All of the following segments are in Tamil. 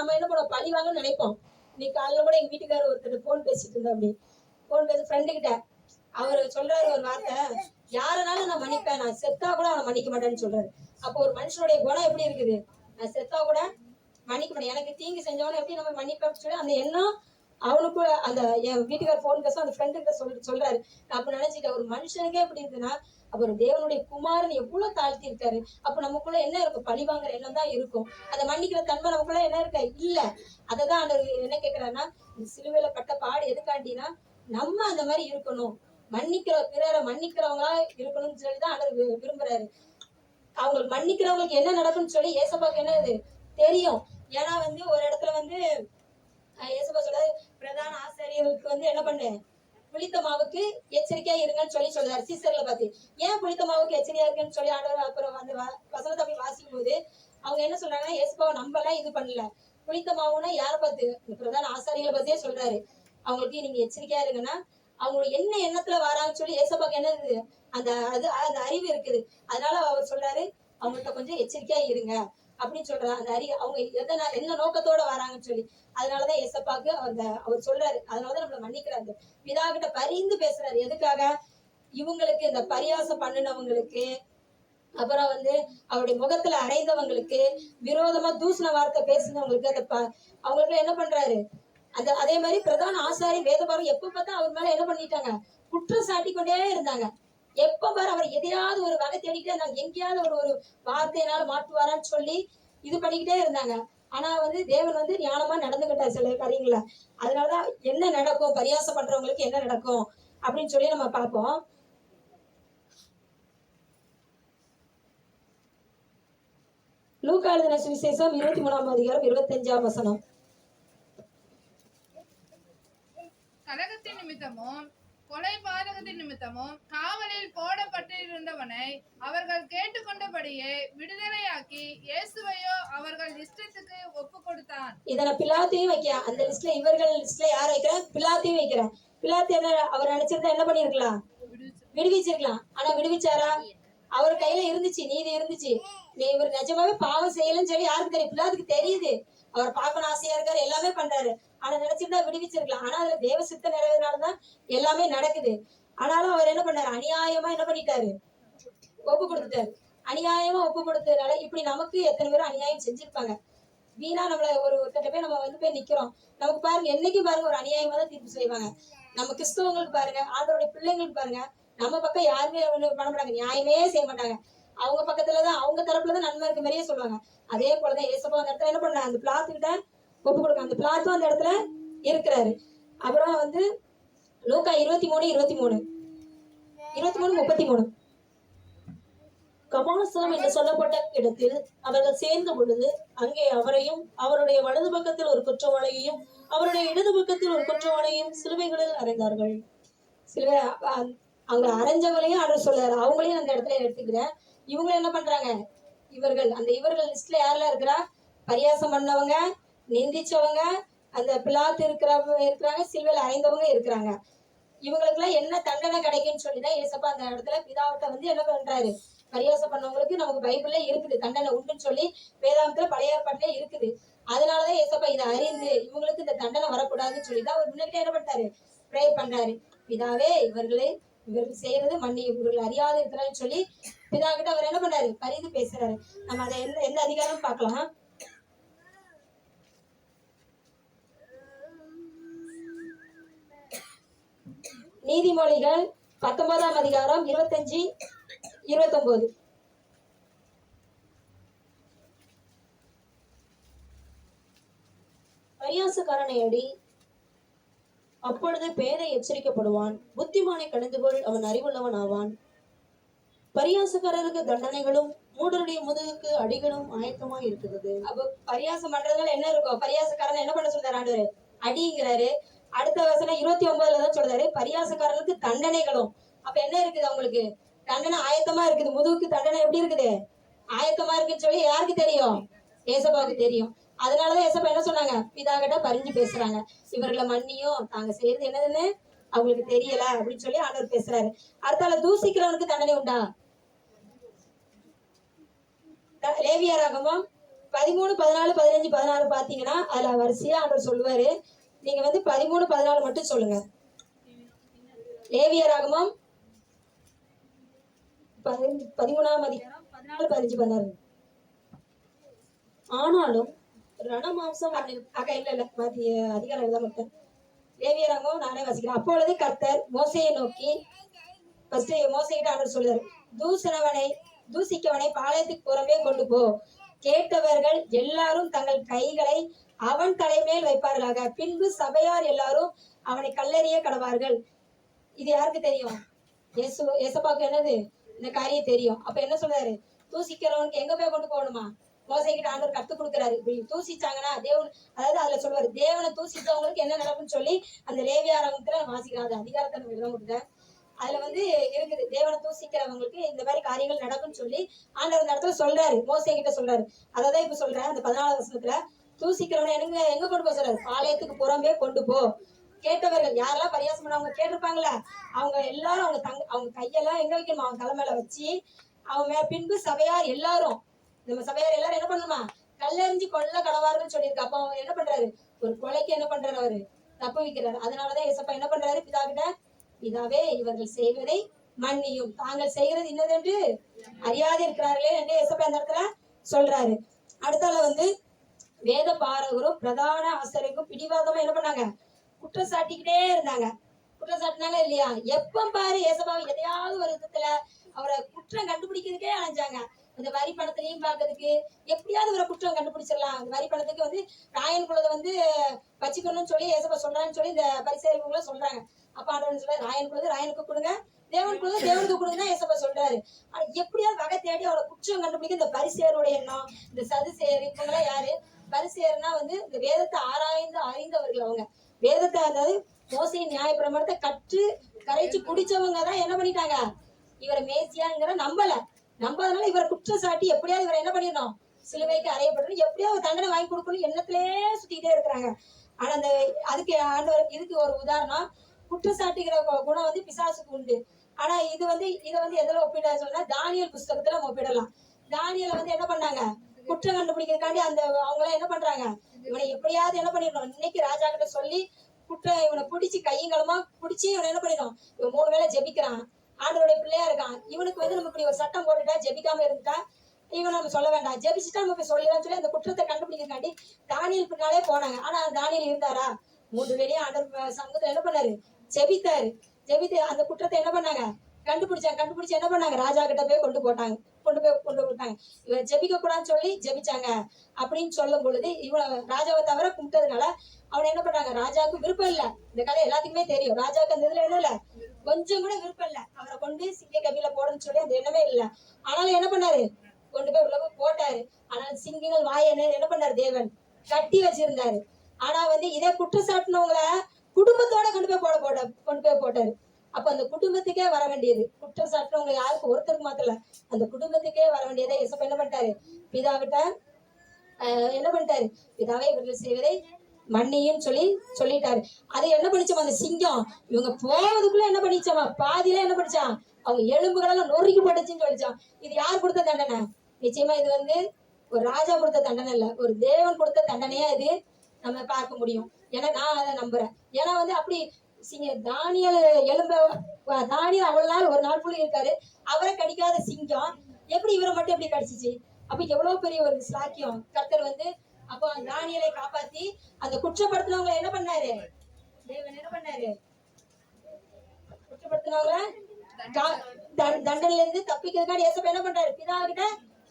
நம்ம என்ன பண்ணுவோம், பழி வாங்கன்னு நினைப்போம். இன்னைக்கு காலையில கூட எங்க வீட்டுக்காரர் ஒருத்தர் போன் பேசிட்டு இருந்தா, அப்படி போன் பேச ஃப்ரெண்டு கிட்ட அவரு சொல்றாரு ஒரு வார்த்தை, யாருனாலும் நான் மன்னிப்பேன், நான் செத்தா கூட அவனை மன்னிக்க மாட்டேன்னு சொல்றாரு. அப்போ ஒரு மனுஷனுடைய குணம் எப்படி இருக்குது, நான் செத்தா கூட மன்னிக்க மாட்டேன், எனக்கு தீங்கு செஞ்சவன எப்படி நம்ம மன்னிப்பேன்னு சொல்லி அந்த எண்ணம் அவனுக்கு. அந்த என் வீட்டுக்கார போன் பேச அந்த ஃப்ரெண்டு கிட்ட சொல்றாரு. அப்ப நினைச்சிட்டேன், ஒரு மனுஷனுக்கே எப்படி இருக்குன்னா அப்ப ஒரு தேவனுடைய குமாரன் எவ்வளவு தாழ்த்தி இருக்காரு. அப்ப நமக்குள்ள என்ன இருக்கும், பழி வாங்குற எண்ணம் தான் இருக்கும். அதை மன்னிக்கிற தன்மை நமக்குள்ள என்ன இருக்க இல்ல. அததான் அந்த என்ன கேட்கிறாருன்னா, சிலுவையில பட்ட பாடு எதுக்காண்டினா நம்ம அந்த மாதிரி இருக்கணும், மன்னிக்கிற பிறரை மன்னிக்கிறவங்களா இருக்கணும்னு சொல்லிதான் அவர் விரும்புறாரு. அவங்களுக்கு மன்னிக்கிறவங்களுக்கு என்ன நடக்கும்னு சொல்லி ஏசப்பாக்கு என்னது தெரியும். ஏன்னா ஒரு இடத்துல ஏசப்பா சொல்றாரு, பிரதான ஆசிரியர்களுக்கு என்ன பண்ணு, புளித்த மாவுக்கு எச்சரிக்கையா இருங்கன்னு சொல்றாரு சீசர்ல பார்த்து. ஏன் புளித்த மாவுக்கு எச்சரிக்கையா இருக்குன்னு சொல்லி ஆண்டவர் அப்புறம் அந்த வசனத்தை போய் வாசிக்கும் போது அவங்க என்ன சொல்றாங்கன்னா, ஏசப்பாவை நம்பலாம் இது பண்ணல, புளித்த மாவுன்னா யார பார்த்து, பிரதான ஆசாரிகளை பத்தியே சொல்றாரு. அவங்களுக்கு நீங்க எச்சரிக்கையா இருங்கன்னா அவங்களோட என்ன எண்ணத்துல வராங்கன்னு சொல்லி ஏசப்பாக்கு என்னது அந்த அந்த அறிவு இருக்குது. அதனால அவர் சொல்றாரு, அவங்கள்ட்ட கொஞ்சம் எச்சரிக்கையா இருங்க அப்படின்னு சொல்றாரு. அந்த அவங்க என்ன நோக்கத்தோட வராங்கன்னு சொல்லி. அதனாலதான் ஏசப்பாக்கு அவர் சொல்றாரு, அதனாலதான் நம்மளை மன்னிக்கிறாரு, பிதா கிட்ட பரிந்து பேசுறாரு. எதுக்காக, இவங்களுக்கு இந்த பரியாசம் பண்ணினவங்களுக்கு, அப்புறம் அவருடைய முகத்துல அறைந்தவங்களுக்கு, விரோதமா தூசண வார்த்தை பேசினவங்களுக்கு, அவங்களுக்கு என்ன பண்றாரு, அதே மாதிரி பிரதான ஆசாரி வேதபாரம் எப்ப பார்த்தா அவர் மேல என்ன பண்ணிட்டாங்க, குற்றம் சாட்டி கொண்டே இருந்தாங்க. எப்ப பாரு அவர் எதையாவது ஒரு வகை தேடிக்கிட்டே இருந்தாங்க, எங்கேயாவது ஒரு வார்த்தையினால மாட்டுவாரான்னு சொல்லி இது பண்ணிக்கிட்டே இருந்தாங்க. ஆனா தேவன் ஞானமா நடந்துகிட்டார் சில காரியங்கள. அதனாலதான் என்ன நடக்கும், பரியாசம் பண்றவங்களுக்கு என்ன நடக்கும் அப்படின்னு சொல்லி நம்ம பார்ப்போம். லூக்கா எழுதின சுவிசேஷம் 23ஆம் அதிகாரம் 25ஆம் வசனம். கலகத்தின் நிமித்தமும் கொலை பாதகத்தின் நிமித்தமும் காவலில் போடப்பட்டிருந்தவனை அவர்கள் கேட்டுக்கொண்டபடியே விடுதலையாக்கி இயேசுவையோ அவர்கள் இஷ்டத்துக்கு ஒப்பு கொடுத்தான். இதனை பிலாத்தையும் வைக்க, அந்த லிஸ்ட்ல இவர்கள் லிஸ்ட்ல யார் வைக்கிறேன், பிலாத்தையும் வைக்கிறேன். பிலாத்து என்ன அவர் நினைச்சிருந்தா என்ன பண்ணிருக்கலாம், விடுவிச்சிருக்கலாம். ஆனா விடுவிச்சாரா, அவர் கையில இருந்துச்சு, நீதி இருந்துச்சு. இவர் நிஜமாவே பாவம் செய்யலன்னு சொல்லி யாருக்கு தெரியும், பிலாத்துக்கு தெரியுது. அவர் பார்க்கணும் ஆசையா இருக்காரு, எல்லாமே பண்றாரு. ஆனா நினைச்சிருந்தா விடுவிச்சிருக்கலாம். ஆனா அதுல தேவ சித்த நிறைவேறனாலதான் எல்லாமே நடக்குது. ஆனாலும் அவர் என்ன பண்ணாரு, அநியாயமா என்ன பண்ணிட்டாரு, ஒப்பு கொடுத்துட்டாரு. அநியாயமா ஒப்பு கொடுத்ததுனால இப்படி நமக்கு எத்தனை பேரும் அநியாயம் செஞ்சிருப்பாங்க. வீணா நம்மள ஒருத்தட்ட போய் நம்ம போய் நிக்கிறோம், நமக்கு பாருங்க என்னைக்கும் பாருங்க ஒரு அநியாயமா தான் தீர்ப்பு செய்வாங்க. நம்ம கிறிஸ்தவங்களுக்கு பாருங்க, ஆண்டவருடைய பிள்ளைங்களுக்கு பாருங்க, நம்ம பக்கம் யாருமே பண்ண மாட்டாங்க, நியாயமே செய்ய மாட்டாங்க. அவங்க பக்கத்துலதான், அவங்க தரப்புலதான் நன்மை இருக்க மாதிரியே சொல்லுவாங்க. அதே போலதான் ஏசப்பா அந்த இடத்துல என்ன பண்ண, அந்த பிளாத்துக்கிட்ட ஒப்பு கொடுக்க, அந்த பிளாத்தும் அந்த இடத்துல இருக்கிறாரு. அப்புறம் லூக்கா 23:33 கமாலஸ்தலம் என்று சொல்லப்பட்ட இடத்தில் அவர்கள் சேர்ந்த பொழுது அங்கே அவரையும் அவருடைய வலது பக்கத்தில் ஒரு குற்றவாளியையும் அவருடைய இடது பக்கத்தில் ஒரு குற்றவாளியையும் சிலுவைகளில் அறைந்தார்கள். சிலுவை அவங்க அரைஞ்சவங்களையும் அவர் சொல்றாரு, அவங்களையும் அந்த இடத்துல எடுத்துக்கிறேன். இவங்க என்ன பண்றாங்க, இவர்கள் லிஸ்ட்ல யாரெல்லாம் இருக்கிறா, பரியாசம் பண்ணவங்க, நிந்திச்சவங்க, அந்த பிலாத்து இருக்கிறாங்க, சிலுவையில் அறைந்தவங்க இருக்கிறாங்க. இவங்களுக்கு எல்லாம் என்ன தண்டனை கிடைக்கும்னு சொல்லிதான் ஏசப்பா அந்த இடத்துல பிதாவிட்ட என்ன பண்றாரு, பரியாசம் பண்ணவங்களுக்கு நமக்கு பைபிள்ல இருக்குது தண்டனை உண்டுன்னு சொல்லி வேதாந்தத்துல பழைய ஏற்பாட்டுல இருக்குது. அதனாலதான் ஏசப்பா இதை அறிந்து இவங்களுக்கு இந்த தண்டனை வரக்கூடாதுன்னு சொல்லிதான் அவர் முன்னாடி என்ன பண்றாரு, ப்ரேயர் பண்றாரு. பிதாவே இவர்கள் செய்யறது மன்னி, இவர்கள் அறியாது இருக்கிறான்னு சொல்லி பிதா கிட்ட அவர் என்ன பண்றாரு, பரிந்து பேசுறாரு. நம்ம அதை எந்த அதிகாரம் பார்க்கலாம். நீதிமொழிகள் 19ஆம் அதிகாரம் 25-29. பரியாசக்காரனை அடி, அப்பொழுது பேதை எச்சரிக்கப்படுவான், புத்திமானை கடிந்துகொள், அவன் அறிவுள்ளவன் ஆவான். பரியாசக்காரருக்கு தண்டனைகளும் மூடருடைய முதுகுக்கு அடிகளும் ஆயத்தமா இருக்கிறது. அப்ப பரியாசம் பண்றதுனால என்ன இருக்கும், பரியாசக்காரன் என்ன பண்ண சொல்றாரு ஆண்டவர், அடிங்கிறாரு. அடுத்த வசனம் 29 தான் சொல்றாரு, பரியாசக்காரனுக்கு தண்டனைகளும். அப்ப என்ன இருக்குது, அவங்களுக்கு தண்டனை ஆயத்தமா இருக்குது. முதுகுக்கு தண்டனை எப்படி இருக்குது, ஆயத்தமா இருக்குன்னு சொல்லி யாருக்கு தெரியும், ஏசப்பாவுக்கு தெரியும். அதனாலதான் ஏசப்பா என்ன சொன்னாங்க, பிதா கிட்ட பரிஞ்சு பேசுறாங்க, இவர்களை மன்னியும், தாங்க செய்யறது என்னதுன்னு அவங்களுக்கு தெரியல அப்படின்னு சொல்லி ஆண்டவர் பேசுறாரு. அடுத்தால தூசிக்கிறவனுக்கு தண்டனை உண்டா, லேவியராகமம் 13, 14, 15, 16 பாத்தீங்கன்னா அதுல வரிசையா ஆண்டவர் சொல்லுவாரு. நீங்க வந்து 13, 14 மட்டும் சொல்லுங்க. லேவியராகமம் 13ஆம் அதிகாரம் 14, 15, 16. ஆனாலும் ரணமாம்சம் இல்ல மாத்தி அதிகாரம் எழுத மாட்டேன். லேவியராகமம் நானே வாசிக்கிறேன். அப்பொழுது கர்த்தர் மோசேயை நோக்கி ஃபர்ஸ்ட் மோசேகிட்ட ஆண்டவர் சொல்லுவாரு, தூசிக்கவனை பாளையத்துக்கு புறம்பே கொண்டு போ. கேட்டவர்கள் எல்லாரும் தங்கள் கைகளை அவன் தலைமேல் வைப்பார்களாக. பின்பு சபையார் எல்லாரும் அவனை கல்லெறிய கடவார்கள். இது யாருக்கு தெரியும்? ஏசப்பாக்கு என்னது இந்த காரியம் தெரியும். அப்ப என்ன சொல்றாரு? தூசிக்கிறவனுக்கு எங்க போய் கொண்டு போகணுமா? மோசைக்கிட்ட ஆண்டவர் கத்துக் கொடுக்குறாரு. இப்படி தூசிச்சாங்கன்னா தேவன், அதாவது அதுல சொல்லுவாரு, தேவனை தூசித்தவங்களுக்கு என்ன நடக்கும்னு சொல்லி அந்த லேவியராகமத்துல வாசிக்கிறாரு. அதிகாரத்தை நம்ம எழுத முடியல. அதுல வந்து இருக்குது, தேவனை தூசிக்கிறவங்களுக்கு இந்த மாதிரி காரியங்கள் நடக்கும்னு சொல்லி ஆண்டவர் இந்த இடத்துல சொல்றாரு, மோசே கிட்ட சொல்றாரு. அததான் இப்ப சொல்றேன். அந்த 14வது வசனத்துல தூசிக்கிறவனை எங்க கொண்டு போக சொல்றாரு? பாளையத்துக்கு புறம்பே கொண்டு போ. கேட்டவர்கள் யாரெல்லாம் பரியாசம் பண்ணவங்க கேட்டிருப்பாங்களா, அவங்க எல்லாரும் அவங்க கையெல்லாம் எங்க வைக்கணுமா? அவங்க தலைமையில வச்சு அவங்க பின்பு சபையார் எல்லாரும், நம்ம சபையார் எல்லாரும் என்ன பண்ணணுமா? கல்லெறிஞ்சு கொல்ல கடவாருன்னு சொல்லியிருக்கு. அப்ப அவங்க என்ன பண்றாரு? ஒரு கொலைக்கு என்ன பண்றாரு? அவரு தப்பு வைக்கிறாரு. அதனாலதான் ஏசப்பா என்ன பண்றாரு? பிதா கிட்ட, பிதாவே இவர்கள் செய்வதை மன்னியும், தாங்கள் செய்கிறது இன்னதென்று அறியாது இருக்கிறார்களே என்று ஏசப்பா அந்த இடத்துல சொல்றாரு. அடுத்தால வந்து வேத பாரகரும் பிரதான ஆசிரியருக்கும் பிடிவாதமா என்ன பண்ணாங்க? குற்றச்சாட்டிக்கிட்டே இருந்தாங்க. குற்றச்சாட்டினாங்க இல்லையா? எப்ப பாரு ஏசப்பாவை எதையாவது ஒரு விதத்துல அவரை குற்றம் கண்டுபிடிக்கிறதுக்கே அலைஞ்சாங்க. அந்த வரி பணத்திலையும் பாக்குறதுக்கு எப்படியாவது ஒரு குற்றம் கண்டுபிடிச்சிடலாம். அந்த வரி பணத்துக்கு வந்து ராயன் குலத்தை வந்து வச்சுக்கணும்னு சொல்லி ஏசப்பா சொல்றான்னு சொல்லி இந்த பரிசேயர்களும் சொல்றாங்க. அப்ப ஆண்டவன் சொல்றாரு, ராயன் குலத்தை ராயனுக்கு கொடுங்க, தேவன் குலத்தை தேவனுக்கு கொடுங்கன்னா ஏசப்பா சொல்றாரு. ஆனா எப்படியாவது வகை தேடி அவரை குற்றம் கண்டுபிடிக்க இந்த பரிசேயருடைய எண்ணம், இந்த சதுசேயர் இவங்கெல்லாம் யாரு? பரிசேயர்னா வந்து இந்த வேதத்தை ஆராய்ந்து அறிந்தவர்கள். அவங்க வேதத்தை, அதாவது மோசையின் நியாய பிரமாணத்தை கற்று கரைச்சு குடிச்சவங்க தான் என்ன பண்ணிட்டாங்க? இவரை மேசியாங்கிற நம்பாதனால இவரை குற்றம் சாட்டி எப்படியாவது இவரை என்ன பண்ணிடணும்? சிலுவைக்கு அறையப்பட்டு எப்படியாவது தண்டனை வாங்கி கொடுக்கணும் எண்ணத்திலே சுத்திக்கிட்டே இருக்கிறாங்க. ஆனா அந்த அதுக்கு ஆண்டவர் இதுக்கு ஒரு உதாரணம், குற்றச்சாட்டுகிற குணம் வந்து பிசாசுக்கு உண்டு. ஆனா இதை வந்து எதுல ஒப்பிட சொன்னா தானியல் புஸ்தகத்துல நம்ம ஒப்பிடலாம். தானியலை வந்து என்ன பண்ணாங்க? குற்றம் கண்டுபிடிக்கிறதுக்காண்டி அந்த அவங்க எல்லாம் என்ன பண்றாங்க? இவனை எப்படியாவது என்ன பண்ணிடணும், இன்னைக்கு ராஜா கிட்ட சொல்லி இவனை பிடிச்சி கையங்களமா பிடிச்சி இவனை என்ன பண்ணிடும்? இவன் 3 வேளை ஜெபிக்கிறான், ஆண்டவருடைய பிள்ளையா இருக்கான், இவனுக்கு வந்து நம்ம இப்படி ஒரு சட்டம் போட்டுட்டா, ஜெபிக்காம இருந்துட்டா இவன் நம்ம சொல்ல வேண்டாம், ஜெபிச்சுட்டா நம்ம போய் சொல்லலாம்னு சொல்லி அந்த குற்றத்தை கண்டுபிடிக்கிறதுக்காண்டி தானியல் பின்னாலே போனாங்க. ஆனா தானியல் இருந்தாரா? 3 வேளையும் ஆண்டவர் சமூகத்துல என்ன பண்ணாரு? ஜெபித்தாரு. ஜெபித்து அந்த குற்றத்தை என்ன பண்ணாங்க? கண்டுபிடிச்சு என்ன பண்ணாங்க? ராஜா கிட்ட போய் கொண்டு போட்டாங்க. இவன் ஜெபிக்க கூடாதுன்னு சொல்லி ஜெபிச்சாங்க அப்படின்னு சொல்லும் பொழுது இவன் ராஜாவை தவிர கும்பிட்டதுனால அவனை என்ன பண்றாங்க? ராஜாவுக்கு விருப்பம் இல்ல. இந்த கதை எல்லாத்துக்குமே தெரியும். ராஜாவுக்கு அந்த இதுல என்ன இல்ல, கொஞ்சம் கூட விருப்பம் இல்ல. அவரை கொண்டு சிங்க கபில போடணும்னு சொல்லி அந்த எண்ணமே இல்ல. ஆனாலும் என்ன பண்ணாரு? கொண்டு போய் உள்ள போட்டாரு. ஆனால் சிங்கங்கள் வாய என்ன பண்ணாரு? தேவன் கட்டி வச்சிருந்தாரு. ஆனா வந்து இதே குற்றச்சாட்டுனவங்கள குடும்பத்தோட கொண்டு போய் போட்டாரு. அப்ப அந்த குடும்பத்துக்கே வர வேண்டியது, குற்றம் சாட்டினவங்க யாருக்கு ஒருத்தருக்கு மாத்திர அந்த குடும்பத்துக்கே வர வேண்டியதை ஏசப்பா என்ன பண்ணிட்டாரு? பிதாவிட்ட என்ன பண்ணிட்டாரு? பிதாவே இவர்கள் செய்வதை மன்னியும் சொல்லிட்டாரு. அதை என்ன பண்ணிச்சோம்? அந்த சிங்கம் இவங்க போவதுக்குள்ள என்ன பண்ணிச்சோமா? பாதியில என்ன பண்ணிச்சான்? அவங்க எலும்புகளெல்லாம் நொறுக்கி போட்டுச்சுன்னு சொல்லிச்சான். இது யார் கொடுத்த தண்டனை? நிச்சயமா இது வந்து ஒரு ராஜா கொடுத்த தண்டனை இல்ல, ஒரு தேவன் கொடுத்த தண்டனையா இது நம்ம பார்க்க முடியும். ஏன்னா நான் அதை நம்புறேன். ஏன்னா வந்து அப்படி தானியல் தானியல் அவ்வளவு நாள் ஒரு நாள் புள்ளி இருக்காரு, அவரை கடிக்காத சிங்கம் எப்படி இவரை மட்டும் எப்படி கடிச்சிச்சு? அப்ப எவ்வளவு பெரிய ஒரு சாக்கியம் கர்த்தர் வந்து அப்போ தானியலை காப்பாத்தி அந்த குற்றப்படுத்தினவங்களை என்ன பண்ணாரு? தேவன் என்ன பண்ணாரு? குற்றப்படுத்தினவங்கள தண்டனையில இருந்து தப்பிக்கிறதுக்காக ஏசப்பா என்ன பண்றாரு? பிதாவிட்ட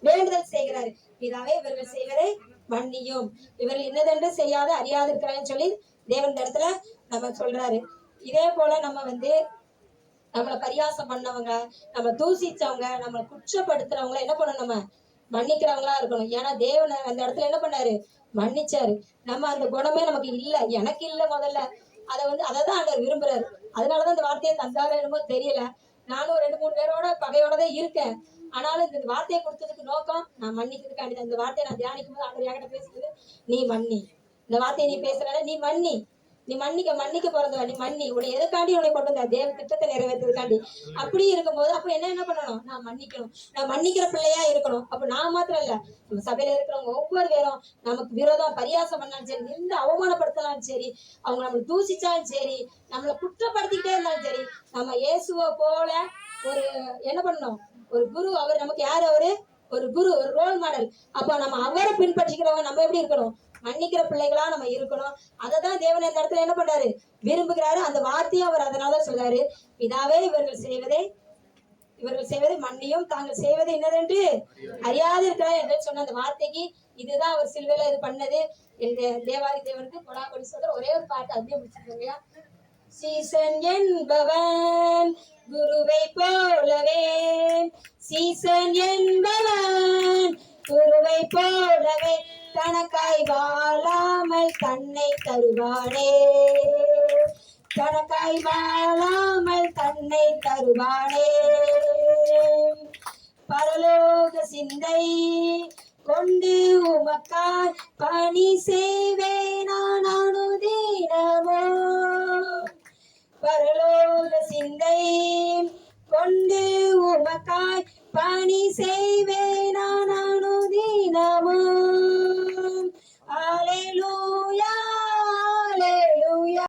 வேண்டுதல் செய்கிறாரு. பிதாவே இவர்கள் செய்வதை மன்னியும், இவர்கள் என்னதென்று செய்யாத அறியாது இருக்கிறாங்கன்னு சொல்லி தேவன் இந்த இடத்துல நம்ம சொல்றாரு. இதே போல நம்ம வந்து நம்மளை பரியாசம் பண்ணவங்க, நம்ம தூசிச்சவங்க, நம்மளை குற்றப்படுத்துறவங்க என்ன பண்ணணும்? நம்ம மன்னிக்கிறவங்களா இருக்கணும். ஏன்னா தேவன் அந்த இடத்துல என்ன பண்ணாரு? மன்னிச்சாரு. நம்ம அந்த குணமே நமக்கு இல்ல, எனக்கு இல்ல முதல்ல. அதைதான் ஆண்டவர் விரும்புறாரு. அதனாலதான் இந்த வார்த்தையை தந்தாரு என்னமோ தெரியல. நானும் 2-3 பேரோட பகையோடதான் இருக்கேன். ஆனாலும் இந்த வார்த்தையை கொடுத்ததுக்கு நோக்கம் நான் மன்னிக்கிறதுக்காண்டி. இந்த வார்த்தையை நான் தியானிக்கும் போது ஆண்டவர் என்கிட்ட பேசுறது, நீ மன்னி. இந்த வார்த்தையை நீ பேசுறால, நீ மன்னி. நீ மன்னிக்க பிறந்தவ, நீ உன்னை எதுக்காண்டி உன்னை கொண்டு வந்த தேவ திட்டத்தை நிறைவேற்றுறதுக்காண்டி. அப்படி இருக்கும்போது அப்ப என்ன பண்ணணும்? நான் மன்னிக்கணும், நான் மன்னிக்கிற பிள்ளையா இருக்கணும். அப்ப நான் மாத்திரம் இல்ல, நம்ம சபையில இருக்கிறவங்க ஒவ்வொரு பேரும் நமக்கு விரோதம் பரியாசம் பண்ணாலும் சரி, நின்று அவமானப்படுத்தினாலும் சரி, அவங்க நம்மளை தூசிச்சாலும் சரி, நம்மளை குற்றப்படுத்திக்கிட்டே இருந்தாலும் சரி, நம்ம இயேசுவை போல ஒரு என்ன பண்ணணும்? ஒரு குரு. அவர் நமக்கு யாரு? அவரு ஒரு குரு, ஒரு ரோல் மாடல். அப்ப நம்ம அவரை பின்பற்றிக்கிறவங்க நம்ம எப்படி இருக்கணும்? மன்னிக்கிற பிள்ளைகளா நம்ம இருக்கணும். அததான் தேவன் இந்த இடத்துல என்ன பண்றாரு? விரும்புகிறாரு. அந்த வார்த்தையை அவர் அதனாலதான் சொல்றாரு, பிதாவே இவர்கள் செய்வதை மன்னியும், தாங்கள் செய்வதை என்னதென்று அறியாது இருக்கிறார் என்று சொன்ன அந்த வார்த்தைக்கு இதுதான் அவர் சிலுவையில இது பண்ணது. இந்த தேவாதி தேவனுக்கு கொடாபடி சொல்ற ஒரே ஒரு பாட்டு அப்படியே முடிச்சிருக்கோங்க. சீசன் என்பவன் குருவை போலவே, சீசன் என்பவன் குருவை போலவே தனக்காய் வாழாமல் தன்னை தருவானே, தனக்காய் வாழாமல் தன்னை தருவானே. பரலோக சிந்தை கொண்டு உமக்காய் பணி செய்வேனா நானுதினமோ, பரலோக சிந்தை கொண்டு உமக்காய் பணி செய்